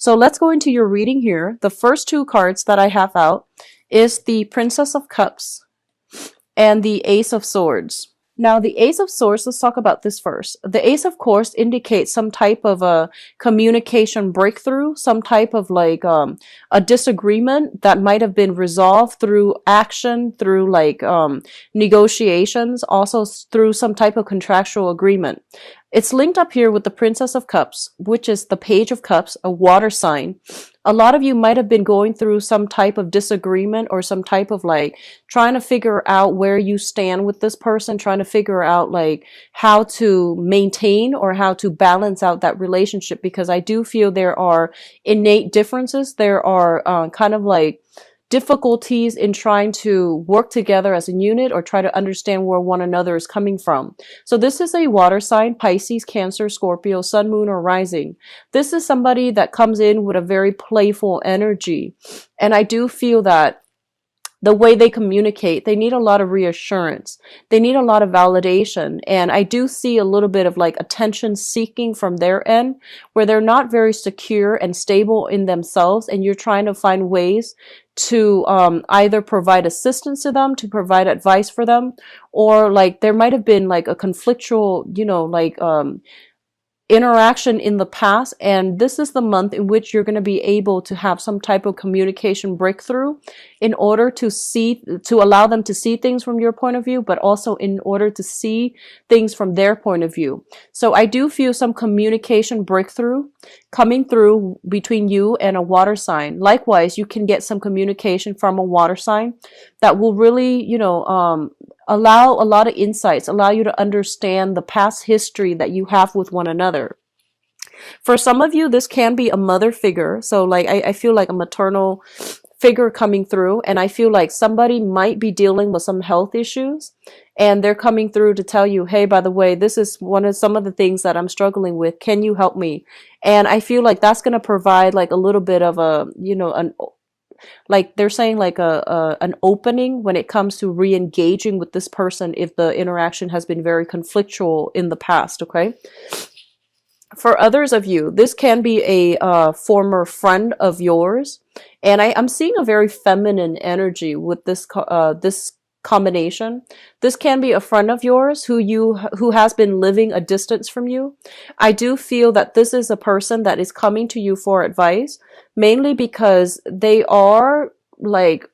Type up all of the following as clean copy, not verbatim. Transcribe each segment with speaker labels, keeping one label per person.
Speaker 1: So let's go into your reading here. The first two cards that I have out is the Princess of Cups and the Ace of Swords. Now, the Ace of Swords, let's talk about this first. The Ace, of course, indicates some type of a communication breakthrough, some type of like a disagreement that might have been resolved through action, through like negotiations, also through some type of contractual agreement. It's linked up here with the Princess of Cups, which is the Page of Cups, a water sign. A lot of you might have been going through some type of disagreement or some type of like trying to figure out where you stand with this person, trying to figure out like how to maintain or how to balance out that relationship, because I do feel there are innate differences. There are kind of like difficulties in trying to work together as a unit or try to understand where one another is coming from. So this is a water sign, Pisces, Cancer, Scorpio, Sun, Moon, or Rising. This is somebody that comes in with a very playful energy. And I do feel that the way they communicate, they need a lot of reassurance. They need a lot of validation. And I do see a little bit of like attention seeking from their end, where they're not very secure and stable in themselves. And you're trying to find ways to either provide assistance to them, to provide advice for them, or like there might have been like a conflictual, like interaction in the past, and this is the month in which you're going to be able to have some type of communication breakthrough in order to allow them to see things from your point of view, but also in order to see things from their point of view. So I do feel some communication breakthrough coming through between you and a water sign. Likewise, you can get some communication from a water sign that will really, allow a lot of insights, allow you to understand the past history that you have with one another. For some of you, this can be a mother figure. So like, I feel like a maternal figure coming through, and I feel like somebody might be dealing with some health issues, and they're coming through to tell you, hey, by the way, this is some of the things that I'm struggling with. Can you help me? And I feel like that's going to provide like a little bit of a, like they're saying like an opening when it comes to re-engaging with this person if the interaction has been very conflictual in the past. Okay. For others of you, this can be a former friend of yours, and I'm seeing a very feminine energy with this combination. This can be a friend of yours who has been living a distance from you. I do feel that this is a person that is coming to you for advice, mainly because they are like,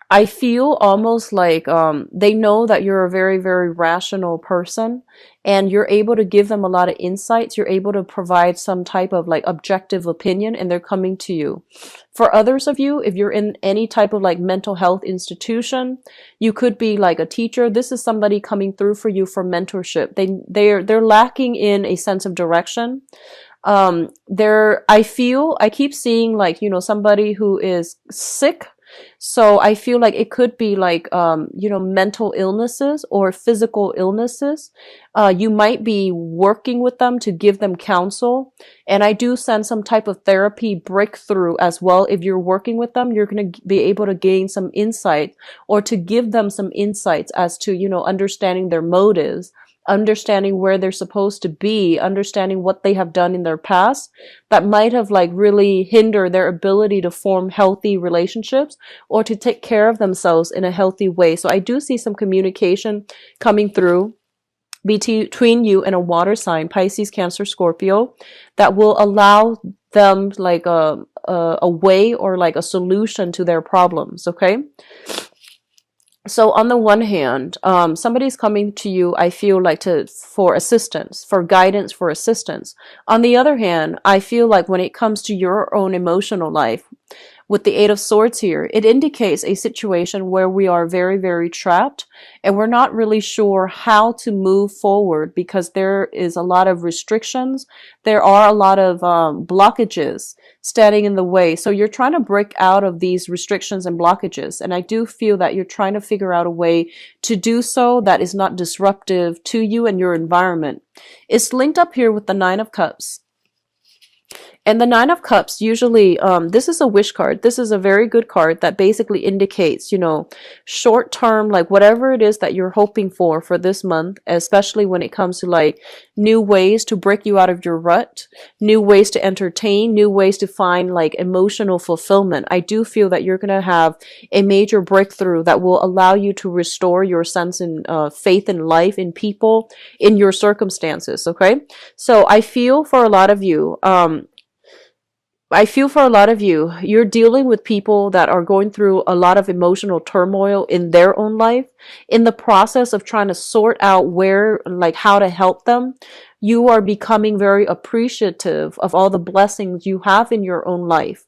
Speaker 1: I feel almost like they know that you're a very, very rational person, and you're able to give them a lot of insights. You're able to provide some type of like objective opinion, and they're coming to you. For others of you, if you're in any type of like mental health institution, you could be like a teacher. This is somebody coming through for you for mentorship. They're lacking in a sense of direction. I keep seeing like, somebody who is sick. So I feel like it could be like, mental illnesses or physical illnesses. You might be working with them to give them counsel. And I do sense some type of therapy breakthrough as well. If you're working with them, you're going to be able to gain some insight, or to give them some insights as to, understanding their motives, understanding where they're supposed to be, understanding what they have done in their past that might have like really hindered their ability to form healthy relationships or to take care of themselves in a healthy way. So I do see some communication coming through between you and a water sign, Pisces, Cancer, Scorpio, that will allow them like a way or like a solution to their problems. Okay. So on the one hand, somebody's coming to you, I feel like for assistance, for guidance, for assistance. On the other hand, I feel like when it comes to your own emotional life, with the Eight of Swords here, it indicates a situation where we are very, very trapped, and we're not really sure how to move forward because there is a lot of restrictions. There are a lot of blockages standing in the way. So you're trying to break out of these restrictions and blockages. And I do feel that you're trying to figure out a way to do so that is not disruptive to you and your environment. It's linked up here with the Nine of Cups. And the Nine of Cups, usually, this is a wish card. This is a very good card that basically indicates, short term, like whatever it is that you're hoping for this month, especially when it comes to like new ways to break you out of your rut, new ways to entertain, new ways to find like emotional fulfillment. I do feel that you're going to have a major breakthrough that will allow you to restore your sense in faith in life, in people, in your circumstances. Okay. So I feel for a lot of you, you're dealing with people that are going through a lot of emotional turmoil in their own life. In the process of trying to sort out like how to help them, you are becoming very appreciative of all the blessings you have in your own life.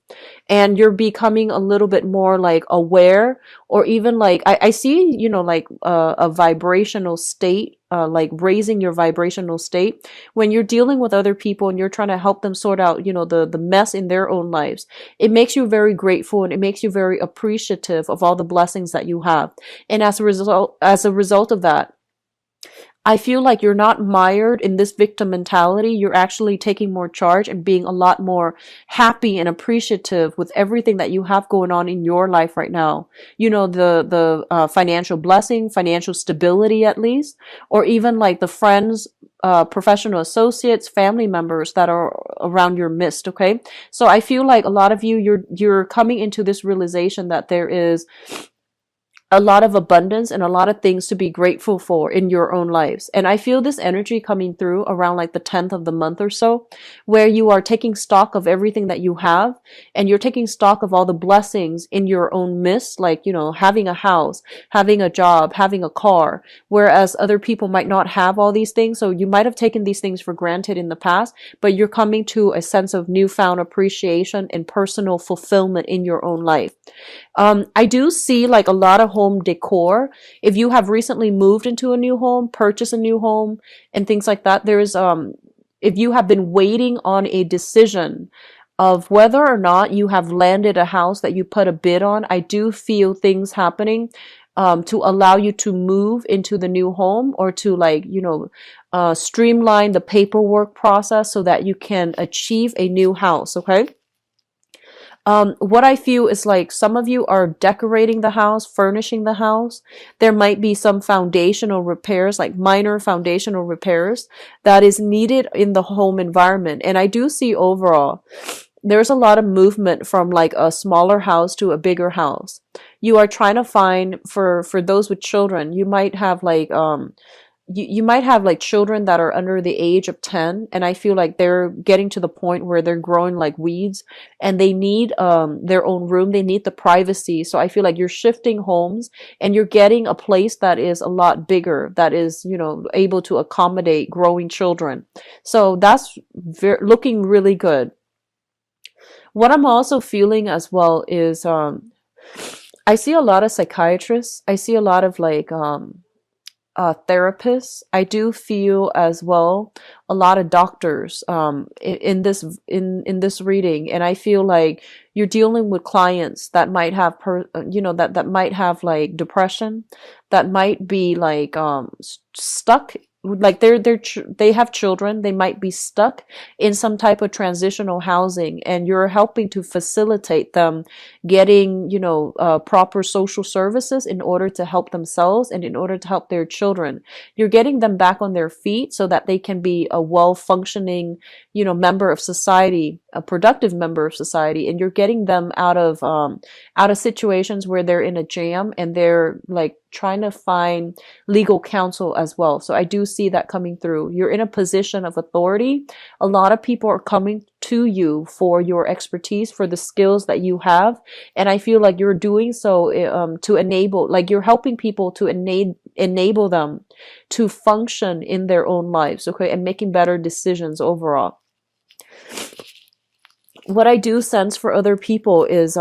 Speaker 1: And you're becoming a little bit more like aware, or even like, I see, like a vibrational state, like raising your vibrational state when you're dealing with other people and you're trying to help them sort out, the mess in their own lives. It makes you very grateful, and it makes you very appreciative of all the blessings that you have. And as a result of that, I feel like you're not mired in this victim mentality. You're actually taking more charge and being a lot more happy and appreciative with everything that you have going on in your life right now. The financial blessing, financial stability at least, or even like the friends, professional associates, family members that are around your midst. Okay. So I feel like a lot of you're coming into this realization that there is a lot of abundance and a lot of things to be grateful for in your own lives. And I feel this energy coming through around like the 10th of the month or so, where you are taking stock of everything that you have, and you're taking stock of all the blessings in your own midst, like, having a house, having a job, having a car, whereas other people might not have all these things. So you might have taken these things for granted in the past, but you're coming to a sense of newfound appreciation and personal fulfillment in your own life. I do see like a lot of home decor. If you have recently moved into a new home, purchased a new home, and things like that, if you have been waiting on a decision of whether or not you have landed a house that you put a bid on, I do feel things happening to allow you to move into the new home, or to like, streamline the paperwork process so that you can achieve a new house. Okay. What I feel is like some of you are decorating the house, furnishing the house. There might be some foundational repairs, like minor foundational repairs that is needed in the home environment. And I do see overall, there's a lot of movement from like a smaller house to a bigger house. You are trying to find, for those with children, you might have like, you might have like children that are under the age of 10, and I feel like they're getting to the point where they're growing like weeds, and they need their own room, they need the privacy. So I feel like you're shifting homes, and you're getting a place that is a lot bigger, that is, able to accommodate growing children. So that's looking really good. What I'm also feeling as well is I see a lot of psychiatrists, I see a lot of like therapists. I do feel as well a lot of doctors in this reading, and I feel like you're dealing with clients that might have that might have like depression, that might be like stuck, like they have children, they might be stuck in some type of transitional housing, and you're helping to facilitate them getting proper social services in order to help themselves and in order to help their children. You're getting them back on their feet so that they can be a well-functioning member of society, a productive member of society, and you're getting them out of situations where they're in a jam and they're like trying to find legal counsel as well. So I do see that coming through. You're in a position of authority. A lot of people are coming to you for your expertise, for the skills that you have. And I feel like you're doing so to enable, like you're helping people to enable them to function in their own lives, okay, and making better decisions overall. What I do sense for other people is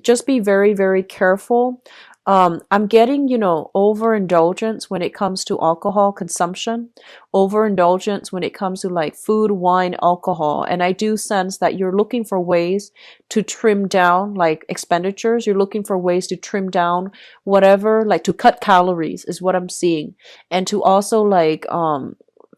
Speaker 1: just be very, very careful. I'm getting, overindulgence when it comes to alcohol consumption, overindulgence when it comes to like food, wine, alcohol. And I do sense that you're looking for ways to trim down like expenditures. You're looking for ways to trim down whatever, like to cut calories is what I'm seeing. And to also like,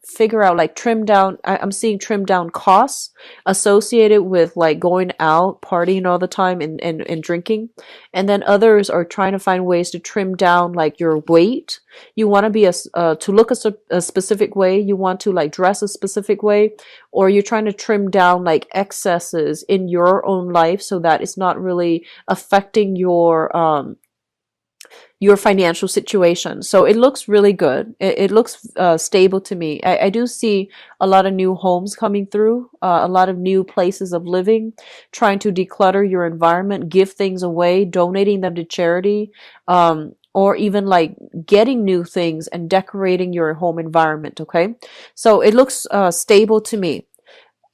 Speaker 1: figure out, like trim down. I'm seeing trim down costs associated with like going out, partying all the time and drinking. And then others are trying to find ways to trim down like your weight. You want to be to look a specific way. You want to like dress a specific way, or you're trying to trim down like excesses in your own life so that it's not really affecting your financial situation. So it looks really good. It looks stable to me. I do see a lot of new homes coming through, a lot of new places of living, trying to declutter your environment, give things away, donating them to charity, or even like getting new things and decorating your home environment. Okay. So it looks stable to me.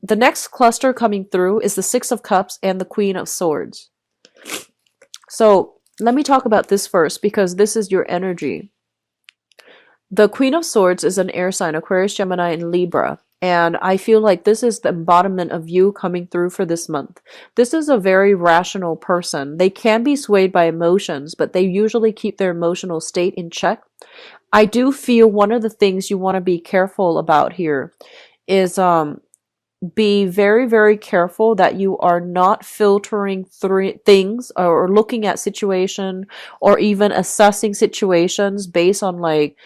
Speaker 1: The next cluster coming through is the Six of Cups and the Queen of Swords. So let me talk about this first because this is your energy. The Queen of Swords is an air sign, Aquarius, Gemini, and Libra. And I feel like this is the embodiment of you coming through for this month. This is a very rational person. They can be swayed by emotions, but they usually keep their emotional state in check. I do feel one of the things you want to be careful about here is be very, very careful that you are not filtering things or looking at situation or even assessing situations based on like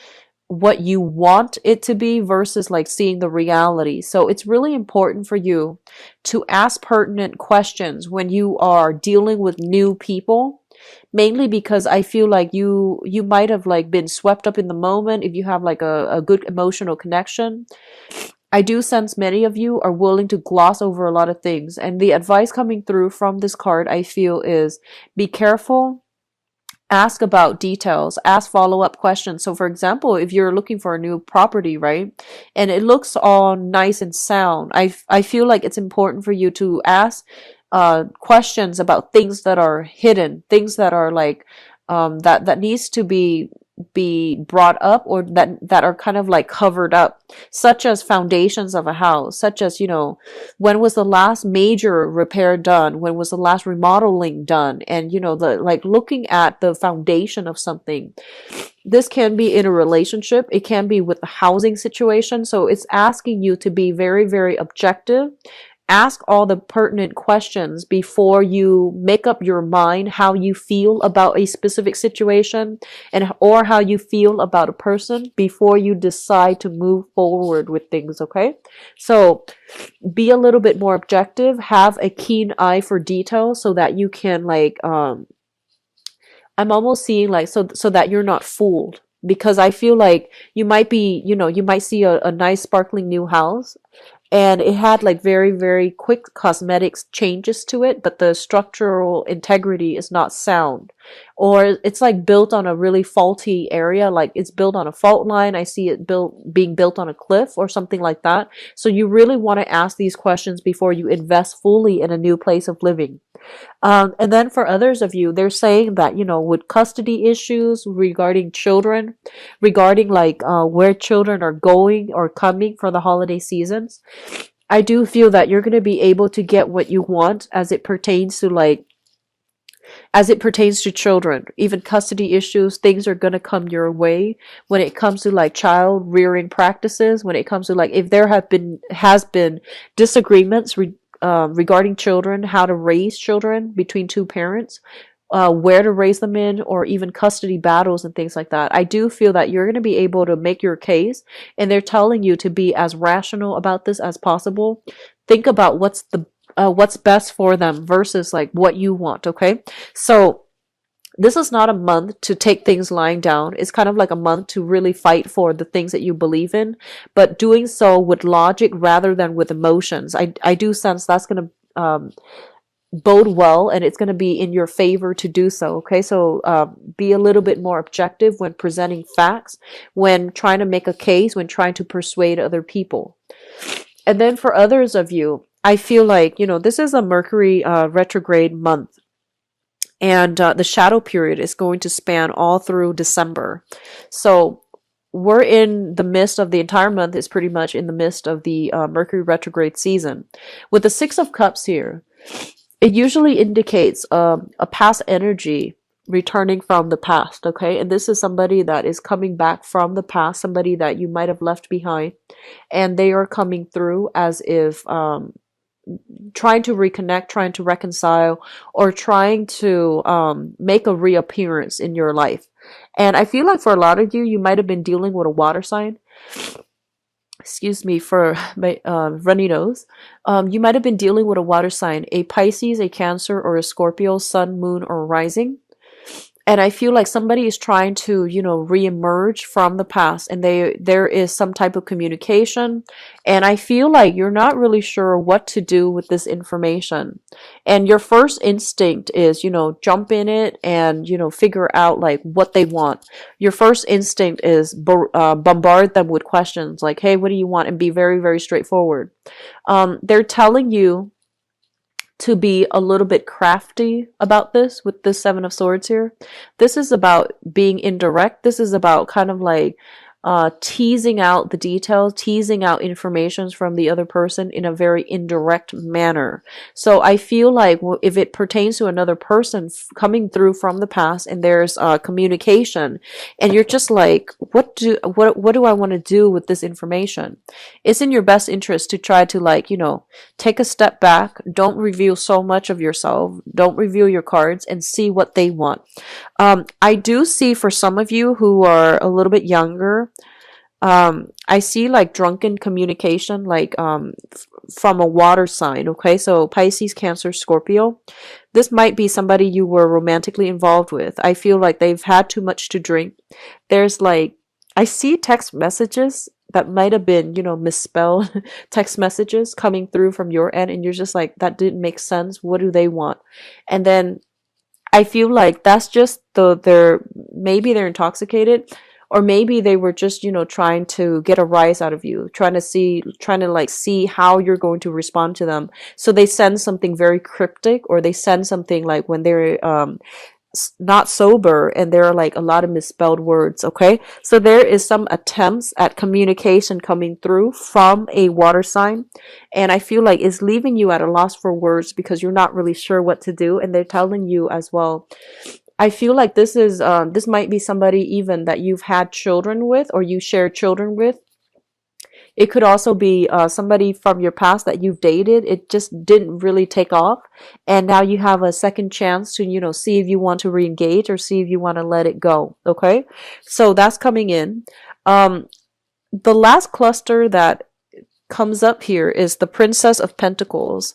Speaker 1: what you want it to be versus like seeing the reality. So it's really important for you to ask pertinent questions when you are dealing with new people. Mainly because I feel like you might have like been swept up in the moment if you have like a good emotional connection. I do sense many of you are willing to gloss over a lot of things. And the advice coming through from this card, I feel, is be careful, ask about details, ask follow-up questions. So for example, if you're looking for a new property, right, and it looks all nice and sound, I feel like it's important for you to ask questions about things that are hidden, things that are like that needs to be brought up, or that are kind of like covered up, such as foundations of a house, such as, you know, when was the last major repair done, when was the last remodeling done, and you know, the like looking at the foundation of something. This can be in a relationship, it can be with the housing situation. So it's asking you to be very, very objective. Ask all the pertinent questions before you make up your mind how you feel about a specific situation or how you feel about a person before you decide to move forward with things, okay? So be a little bit more objective, have a keen eye for detail so that you can like I'm almost seeing like so that you're not fooled, because I feel like you might be, you know, you might see a nice sparkling new house and it had like very, very quick cosmetics changes to it, but the structural integrity is not sound. Or it's like built on a really faulty area, like it's built on a fault line. I see it being built on a cliff or something like that. So you really want to ask these questions before you invest fully in a new place of living. And then for others of you, they're saying that, you know, with custody issues regarding children, regarding like where children are going or coming for the holiday seasons, I do feel that you're going to be able to get what you want as it pertains to children. Even custody issues, things are going to come your way when it comes to like child rearing practices, when it comes to like if there has been disagreements regarding children, how to raise children between two parents, where to raise them in, or even custody battles and things like that. I do feel that you're going to be able to make your case, and they're telling you to be as rational about this as possible. Think about what's best for them versus like what you want, okay? So this is not a month to take things lying down. It's kind of like a month to really fight for the things that you believe in, but doing so with logic rather than with emotions. I do sense that's going to bode well, and it's going to be in your favor to do so, okay? So be a little bit more objective when presenting facts, when trying to make a case, when trying to persuade other people. And then for others of you, I feel like, you know, this is a Mercury retrograde month. And the shadow period is going to span all through December. So we're in the midst of the entire month, is pretty much in the midst of the Mercury retrograde season. With the Six of Cups here, it usually indicates a past energy returning from the past, okay? And this is somebody that is coming back from the past, somebody that you might have left behind, and they are coming through as if trying to reconnect, trying to reconcile, or trying to make a reappearance in your life. And I feel like for a lot of you, you might have been dealing with a water sign. Excuse me for my runny nose. You might have been dealing with a water sign, a Pisces, a Cancer, or a Scorpio, sun, moon, or rising. And I feel like somebody is trying to, reemerge from the past, and there is some type of communication. And I feel like you're not really sure what to do with this information. And your first instinct is, jump in it and, figure out like what they want. Your first instinct is bombard them with questions like, hey, what do you want? And be very, very straightforward. They're telling you to be a little bit crafty about this with this Seven of Swords here. This is about being indirect. This is about kind of like teasing out the details, teasing out informations from the other person in a very indirect manner. So I feel like if it pertains to another person coming through from the past and there's communication, and you're just like, what do I want to do with this information? It's in your best interest to try to like, take a step back. Don't reveal so much of yourself. Don't reveal your cards, and see what they want. I do see for some of you who are a little bit younger, I see like drunken communication, like from a water sign. Okay, so Pisces, Cancer, Scorpio. This might be somebody you were romantically involved with. I feel like they've had too much to drink. There's like, I see text messages that might have been, misspelled text messages coming through from your end, and you're just like, that didn't make sense. What do they want? And then I feel like that's just maybe they're intoxicated, or maybe they were just, trying to get a rise out of you, trying to like see how you're going to respond to them. So they send something very cryptic, or they send something like when they're not sober, and there are like a lot of misspelled words. Okay, so there is some attempts at communication coming through from a water sign, and I feel like it's leaving you at a loss for words because you're not really sure what to do. And they're telling you as well, I feel like this might be somebody even that you've had children with, or you share children with. It could also be somebody from your past that you've dated. It just didn't really take off, and now you have a second chance to, see if you want to re-engage or see if you want to let it go. Okay, so that's coming in. The last cluster that comes up here is the Princess of Pentacles.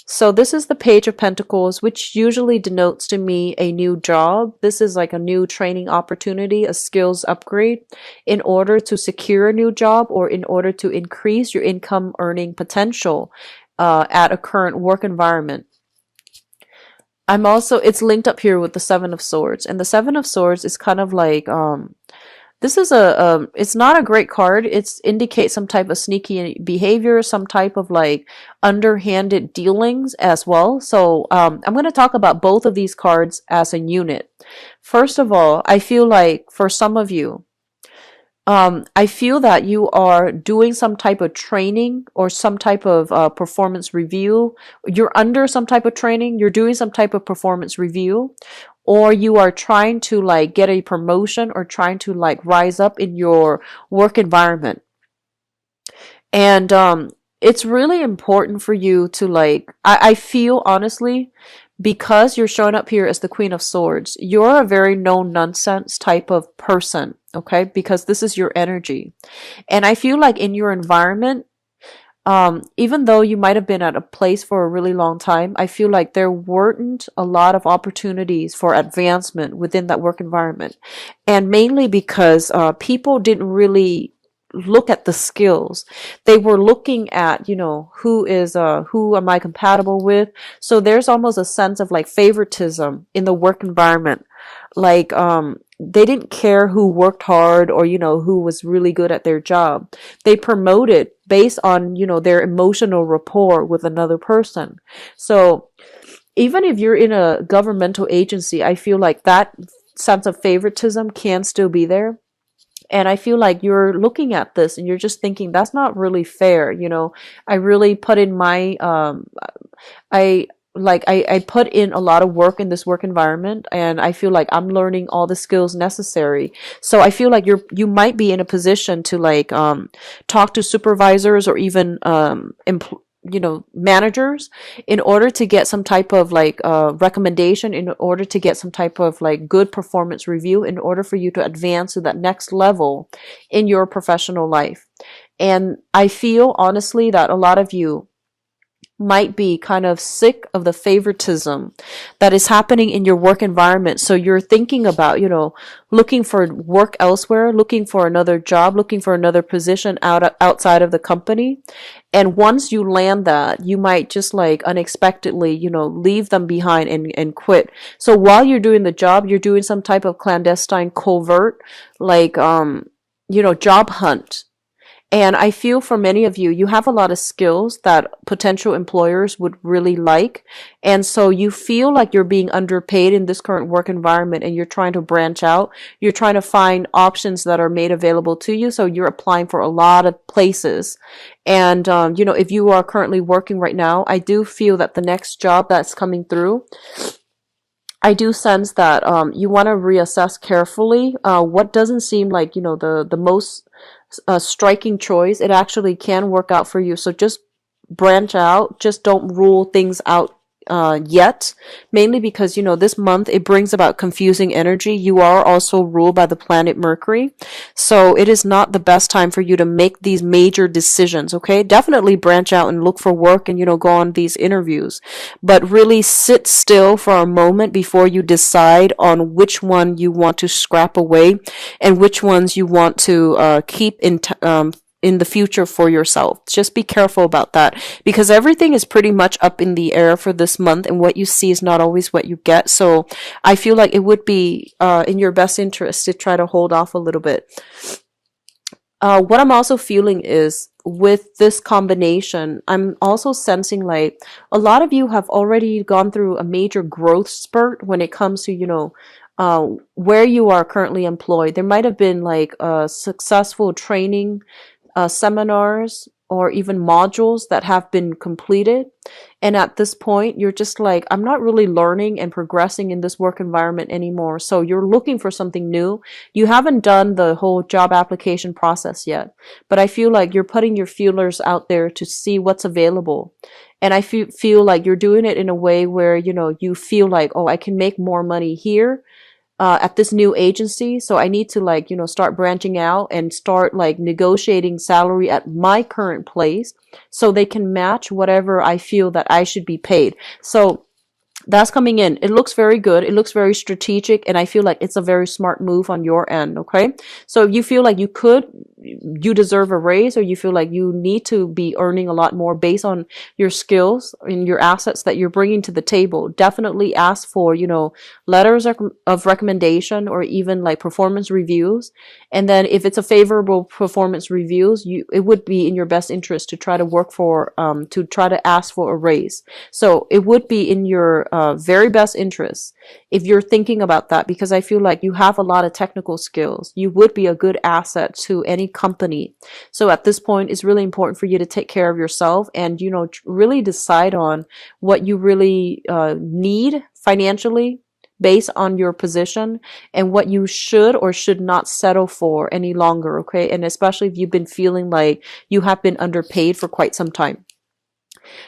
Speaker 1: So this is the Page of Pentacles, which usually denotes to me a new job. This is like a new training opportunity, a skills upgrade in order to secure a new job, or in order to increase your income earning potential at a current work environment. It's linked up here with the Seven of Swords, and the Seven of Swords is kind of like, this is it's not a great card. It indicates some type of sneaky behavior, some type of like underhanded dealings as well. So I'm going to talk about both of these cards as a unit. First of all, I feel like for some of you, I feel that you are doing some type of training or some type of performance review. You're under some type of training. You're doing some type of performance review, or you are trying to like get a promotion or trying to like rise up in your work environment. And it's really important for you to like, I feel honestly, because you're showing up here as the Queen of Swords, you're a very no nonsense type of person, okay? Because this is your energy. And I feel like in your environment, even though you might have been at a place for a really long time, I feel like there weren't a lot of opportunities for advancement within that work environment. And mainly because people didn't really look at the skills. They were looking at, who am I compatible with? So there's almost a sense of like favoritism in the work environment. Like, they didn't care who worked hard or, who was really good at their job. They promoted based on, their emotional rapport with another person. So even if you're in a governmental agency, I feel like that sense of favoritism can still be there. And I feel like you're looking at this and you're just thinking, that's not really fair. I really put in my, like I put in a lot of work in this work environment, and I feel like I'm learning all the skills necessary. So I feel like you might be in a position to like talk to supervisors or even managers in order to get some type of like recommendation, in order to get some type of like good performance review, in order for you to advance to that next level in your professional life. And I feel honestly that a lot of you might be kind of sick of the favoritism that is happening in your work environment. So you're thinking about, looking for work elsewhere, looking for another job, looking for another position outside of the company. And once you land that, you might just like unexpectedly, leave them behind and quit. So while you're doing the job, you're doing some type of clandestine covert, like, job hunt. And I feel for many of you, you have a lot of skills that potential employers would really like. And so you feel like you're being underpaid in this current work environment, and you're trying to branch out. You're trying to find options that are made available to you. So you're applying for a lot of places. And, if you are currently working right now, I do feel that the next job that's coming through, I do sense that you want to reassess carefully what doesn't seem like, the most striking choice. It actually can work out for you. So just branch out. Just don't rule things out yet, mainly because this month it brings about confusing energy. You are also ruled by the planet Mercury, so it is not the best time for you to make these major decisions. Okay, definitely branch out and look for work, and go on these interviews, but really sit still for a moment before you decide on which one you want to scrap away and which ones you want to keep in the future for yourself. Just be careful about that, because everything is pretty much up in the air for this month, and what you see is not always what you get. So I feel like it would be in your best interest to try to hold off a little bit. What I'm also feeling is, with this combination, I'm also sensing like a lot of you have already gone through a major growth spurt when it comes to, where you are currently employed. There might have been like a successful training seminars or even modules that have been completed. And at this point, you're just like, I'm not really learning and progressing in this work environment anymore. So you're looking for something new. You haven't done the whole job application process yet, but I feel like you're putting your feelers out there to see what's available. And I feel like you're doing it in a way where, you feel like, oh, I can make more money here at this new agency. So I need to like, start branching out and start like negotiating salary at my current place so they can match whatever I feel that I should be paid. So that's coming in. It looks very good. It looks very strategic. And I feel like it's a very smart move on your end. Okay. So if you feel like you deserve a raise, or you feel like you need to be earning a lot more based on your skills and your assets that you're bringing to the table, definitely ask for, letters of recommendation, or even like performance reviews. And then if it's a favorable performance reviews, it would be in your best interest to try to work for, to try to ask for a raise. So it would be in your very best interest if you're thinking about that, because I feel like you have a lot of technical skills. You would be a good asset to any company. So at this point, it's really important for you to take care of yourself and, really decide on what you really need financially based on your position, and what you should or should not settle for any longer. Okay. And especially if you've been feeling like you have been underpaid for quite some time.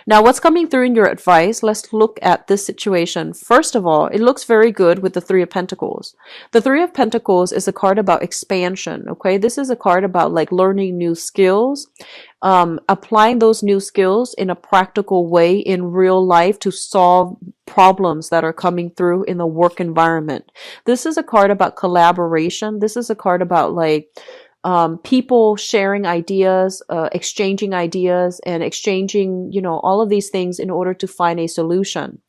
Speaker 1: Now, what's coming through in your advice? Let's look at this situation. First of all, it looks very good with the Three of Pentacles. The Three of Pentacles is a card about expansion, okay? This is a card about like learning new skills, applying those new skills in a practical way in real life to solve problems that are coming through in the work environment. This is a card about collaboration. This is a card about like people sharing ideas, exchanging ideas, and exchanging, all of these things in order to find a solution.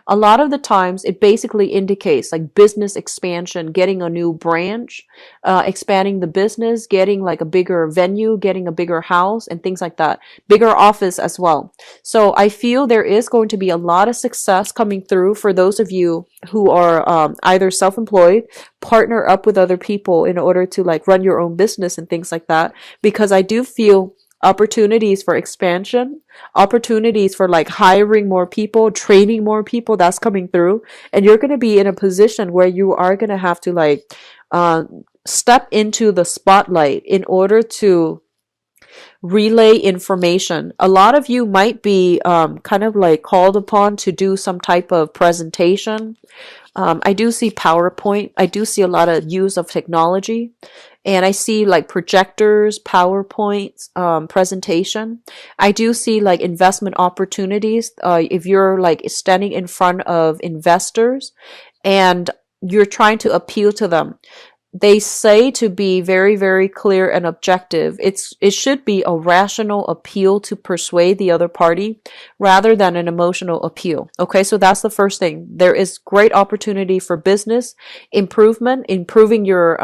Speaker 1: A lot of the times it basically indicates like business expansion, getting a new branch, expanding the business, getting like a bigger venue, getting a bigger house, and things like that. Bigger office as well. So I feel there is going to be a lot of success coming through for those of you who are either self-employed, partner up with other people in order to like run your own business and things like that. Because I do feel opportunities for expansion, opportunities for like hiring more people, training more people, that's coming through. And you're going to be in a position where you are going to have to like uh, step into the spotlight in order to relay information. A lot of you might be kind of like called upon to do some type of presentation. I do see PowerPoint. I do see a lot of use of technology. And I see like projectors, PowerPoints, presentation. I do see like investment opportunities. If you're like standing in front of investors and you're trying to appeal to them, they say to be very, very clear and objective. It should be a rational appeal to persuade the other party rather than an emotional appeal. Okay, so that's the first thing. There is great opportunity for business improvement, improving your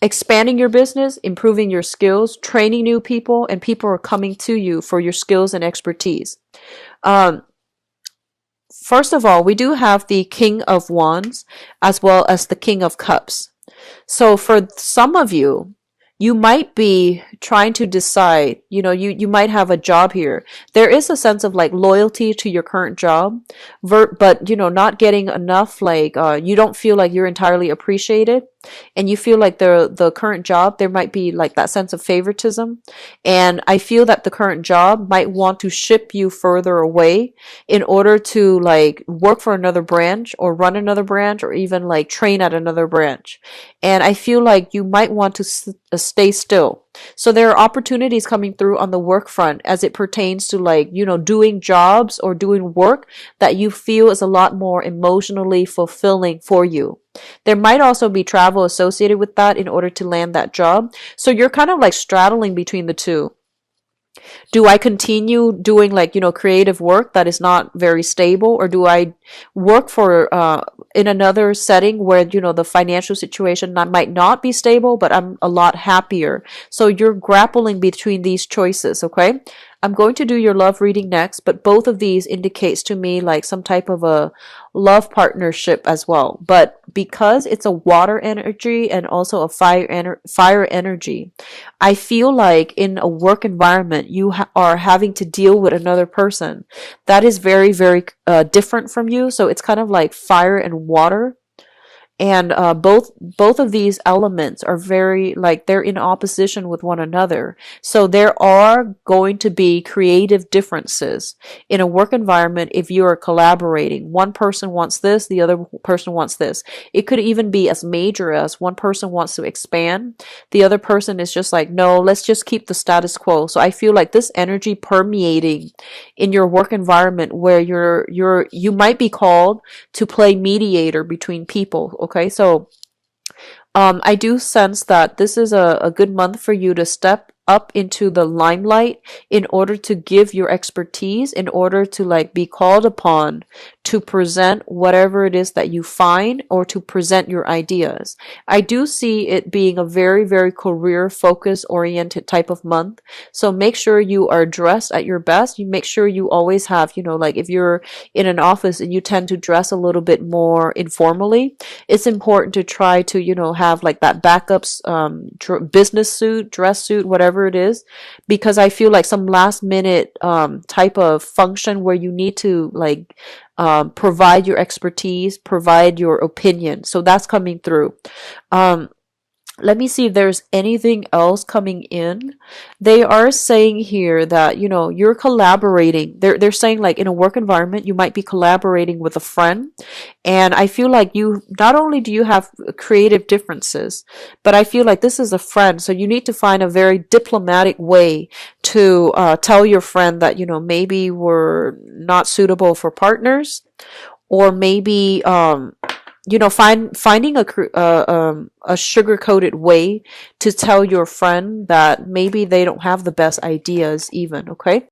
Speaker 1: expanding your business, improving your skills, training new people, and people are coming to you for your skills and expertise. First of all, we do have the King of Wands as well as the King of Cups. So for some of you, you might be trying to decide, you might have a job here. There is a sense of like loyalty to your current job, but not getting enough, like you don't feel like you're entirely appreciated, and you feel like the current job, there might be like that sense of favoritism. And I feel that the current job might want to ship you further away in order to like work for another branch or run another branch or even like train at another branch. And I feel like you might want to stay still. So there are opportunities coming through on the work front as it pertains to like, doing jobs or doing work that you feel is a lot more emotionally fulfilling for you. There might also be travel associated with that in order to land that job. So you're kind of like straddling between the two. Do I continue doing like, creative work that is not very stable, or do I work for in another setting where, the financial situation might not be stable, but I'm a lot happier. So you're grappling between these choices, okay? I'm going to do your love reading next, but both of these indicates to me like some type of a love partnership as well. But because it's a water energy and also a fire energy, I feel like in a work environment, you are having to deal with another person that is very, very different from you. So it's kind of like fire and water. And both of these elements are very like they're in opposition with one another. So there are going to be creative differences in a work environment if you are collaborating. One person wants this, the other person wants this. It could even be as major as one person wants to expand, the other person is just like, no, let's just keep the status quo. So I feel like this energy permeating in your work environment where you might be called to play mediator between people. Okay, so I do sense that this is a good month for you to step up into the limelight in order to give your expertise, in order to like be called upon to present whatever it is that you find or to present your ideas. I do see it being a very, very career focus oriented type of month. So make sure you are dressed at your best. You make sure you always have, like if you're in an office and you tend to dress a little bit more informally, it's important to try to, have like that backups, business suit, dress suit, whatever it is, because I feel like some last minute type of function where you need to like provide your expertise, provide your opinion. So that's coming through. Let me see if there's anything else coming in. They are saying here that, you're collaborating. They're saying like in a work environment, you might be collaborating with a friend. And I feel like not only do you have creative differences, but I feel like this is a friend. So you need to find a very diplomatic way to tell your friend that, maybe we're not suitable for partners, or maybe, finding a sugar-coated way to tell your friend that maybe they don't have the best ideas even, okay?